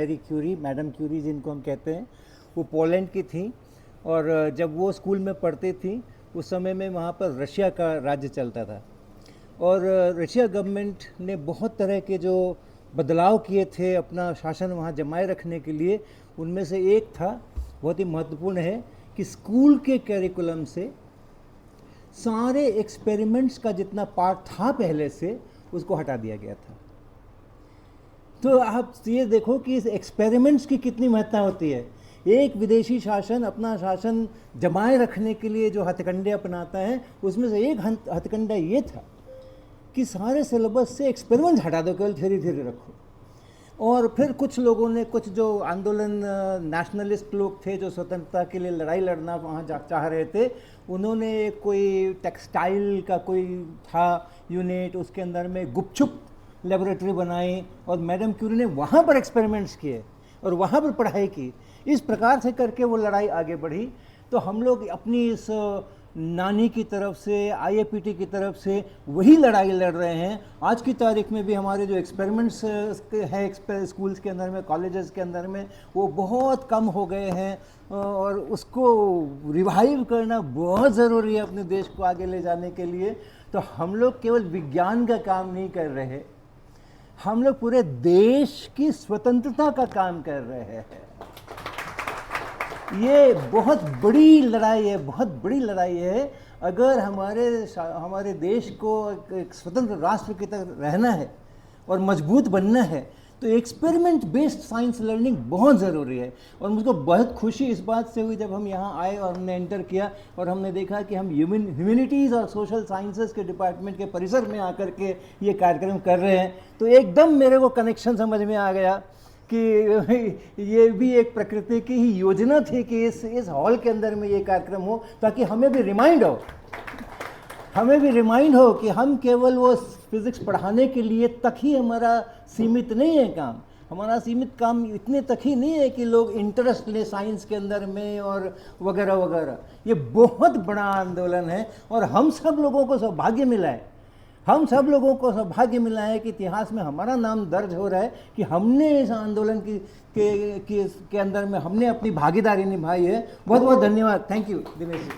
Marie Curie, madam Curie जिनको हम कहते हैं, वो पोलैंड की थी। और जब वो स्कूल में पढ़ती थी उस समय में वहाँ पर रशिया का राज्य चलता था। और रशिया गवर्नमेंट ने बहुत तरह के जो बदलाव किए थे अपना शासन वहाँ जमाए रखने के लिए, उनमें से एक था, बहुत ही महत्वपूर्ण है, कि स्कूल के कैरिकुलम से सारे एक्सपेरिमेंट्स का जितना पार्ट था पहले से, उसको हटा दिया गया था। तो आप ये देखो कि इस एक्सपेरिमेंट्स की कितनी महत्ता होती है। एक विदेशी शासन अपना शासन जमाए रखने के लिए जो हथकंडे अपनाता है, उसमें से एक हथकंडा ये था कि सारे सिलेबस से एक्सपेरिमेंट हटा दो, केवल थ्योरी थ्योरी रखो। और फिर कुछ लोगों ने, कुछ जो आंदोलन नेशनलिस्ट लोग थे जो स्वतंत्रता के लिए लड़ाई लड़ना वहाँ चाह रहे थे, उन्होंने कोई टेक्सटाइल का कोई था यूनिट, उसके अंदर में गुपचुप लेबोरेटरी बनाई और मैडम क्यूरी ने वहाँ पर एक्सपेरिमेंट्स किए और वहाँ पर पढ़ाई की। इस प्रकार से करके वो लड़ाई आगे बढ़ी। तो हम लोग अपनी इस नानी की तरफ से, आईएपीटी की तरफ से वही लड़ाई लड़ रहे हैं। आज की तारीख में भी हमारे जो एक्सपेरिमेंट्स हैं स्कूल्स के अंदर में, कॉलेजेस के अंदर में, वो बहुत कम हो गए हैं और उसको रिवाइव करना बहुत ज़रूरी है अपने देश को आगे ले जाने के लिए। तो हम लोग केवल विज्ञान का काम नहीं कर रहे, हम लोग पूरे देश की स्वतंत्रता का काम कर रहे हैं। ये बहुत बड़ी लड़ाई है, बहुत बड़ी लड़ाई है। अगर हमारे देश को एक स्वतंत्र राष्ट्र की तरह रहना है और मजबूत बनना है, तो एक्सपेरिमेंट बेस्ड साइंस लर्निंग बहुत ज़रूरी है। और मुझको बहुत खुशी इस बात से हुई जब हम यहाँ आए और हमने एंटर किया और हमने देखा कि हम ह्यूमैनिटीज़ और सोशल साइंसेस के डिपार्टमेंट के परिसर में आकर के ये कार्यक्रम कर रहे हैं। तो एकदम मेरे को कनेक्शन समझ में आ गया कि ये भी एक प्रकृति की ही योजना थी कि इस हॉल के अंदर में ये कार्यक्रम हो, ताकि हमें भी रिमाइंड हो कि हम केवल वो फिज़िक्स पढ़ाने के लिए तक ही हमारा सीमित नहीं है काम। हमारा सीमित काम इतने तक ही नहीं है कि लोग इंटरेस्ट लें साइंस के अंदर में और वगैरह वगैरह। ये बहुत बड़ा आंदोलन है और हम सब लोगों को सौभाग्य मिला है, हम सब लोगों को सौभाग्य मिला है कि इतिहास में हमारा नाम दर्ज हो रहा है कि हमने इस आंदोलन के अंदर में हमने अपनी भागीदारी निभाई है। बहुत बहुत धन्यवाद। Thank you Dinesh ji.